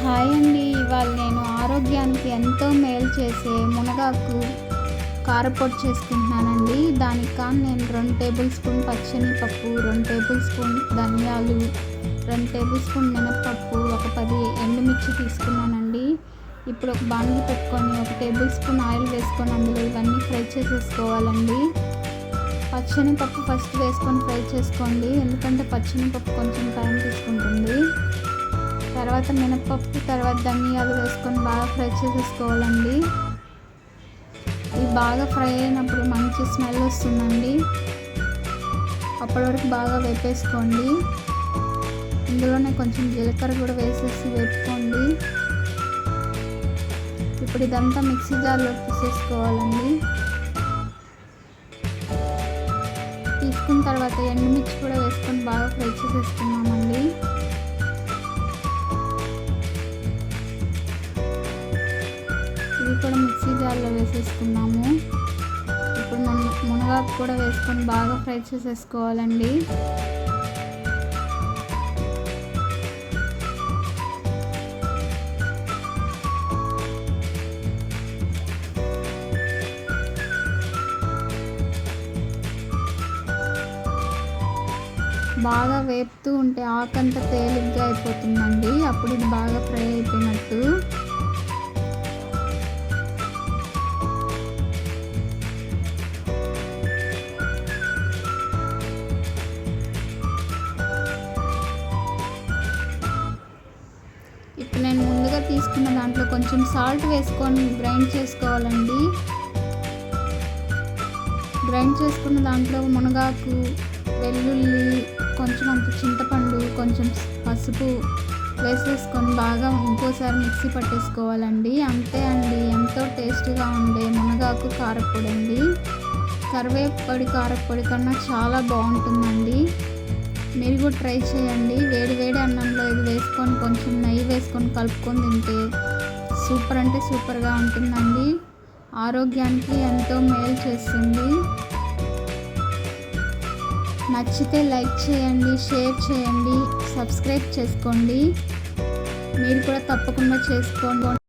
Hi అండి. ఇవాళ నేను ఆరోగ్యానికి ఎంతో మేలు చేసే మునగాకు కారపొడి చేసుకుంటున్నానండి. దానికి కానీ నేను 2 టేబుల్ స్పూన్ పచ్చెనగపప్పు, 2 టేబుల్ స్పూన్ ధనియాలు, 2 టేబుల్ స్పూన్ మినపప్పు, ఒక 10 ఎండుమిర్చి తీసుకున్నానండి. ఇప్పుడు ఒక బాండీ పెట్టుకొని 1 టేబుల్ స్పూన్ ఆయిల్ వేసుకొని అందులో ఇవన్నీ ఫ్రై చేసేసుకోవాలండి. పచ్చెనగపప్పు ఫస్ట్ వేసుకొని ఫ్రై చేసుకోండి, ఎందుకంటే పచ్చెనగపప్పు కొంచెం టైం తీసుకుంటుంది. తర్వాత మినపప్పు, తర్వాత ధనియాలు వేసుకొని బాగా ఫ్రై చేసేసుకోవాలండి. ఇవి బాగా ఫ్రై అయినప్పుడు మంచి స్మెల్ వస్తుందండి. అప్పటి వరకు బాగా వేపేసుకోండి. ఇందులోనే కొంచెం జీలకర్ర కూడా వేసేసి వేపుకోండి. ఇప్పుడు ఇదంతా మిక్సీ జార్లో తీసేసుకోవాలండి. తీసుకున్న తర్వాత ఎండుమిర్చి కూడా వేసుకొని బాగా ఫ్రై చేసేసుకున్నామండి. ఇవి కూడా మిక్సీ జార్లో వేసేసుకున్నాము. ఇప్పుడు మనం మునగాకు కూడా వేసుకొని బాగా ఫ్రై చేసేసుకోవాలండి. బాగా వేపుతూ ఉంటే ఆకంతా తేలిగ్గా అయిపోతుందండి. అప్పుడు ఇది బాగా ఫ్రై అయిపోయినట్టు. ఇప్పుడు నేను ముందుగా తీసుకున్న దాంట్లో కొంచెం సాల్ట్ వేసుకొని గ్రైండ్ చేసుకోవాలండి. గ్రైండ్ చేసుకున్న దాంట్లో మునగాకు, వెల్లుల్లి, కొంచెం అంత చింతపండు, కొంచెం పసుపు వేసేసుకొని బాగా ఇంకోసారి మిక్సీ పట్టేసుకోవాలండి. అంతే అండి, ఎంతో టేస్టీగా ఉండే మునగాకు కారపొడి అండి. కరివేపాకు కారపొడి కన్నా చాలా బాగుంటుందండి. మీరు కూడా ట్రై చేయండి. వేడి వేడి అన్నంలో ఇది వేసుకొని కొంచెం నెయ్యి వేసుకొని కలుపుకొని తింటే సూపర్ అంటే సూపర్గా ఉంటుందండి. ఆరోగ్యానికి ఎంతో మేలు చేస్తుంది. నచ్చితే లైక్ చేయండి, షేర్ చేయండి, సబ్స్క్రైబ్ చేసుకోండి. మీరు కూడా తప్పకుండా చేసుకోండి.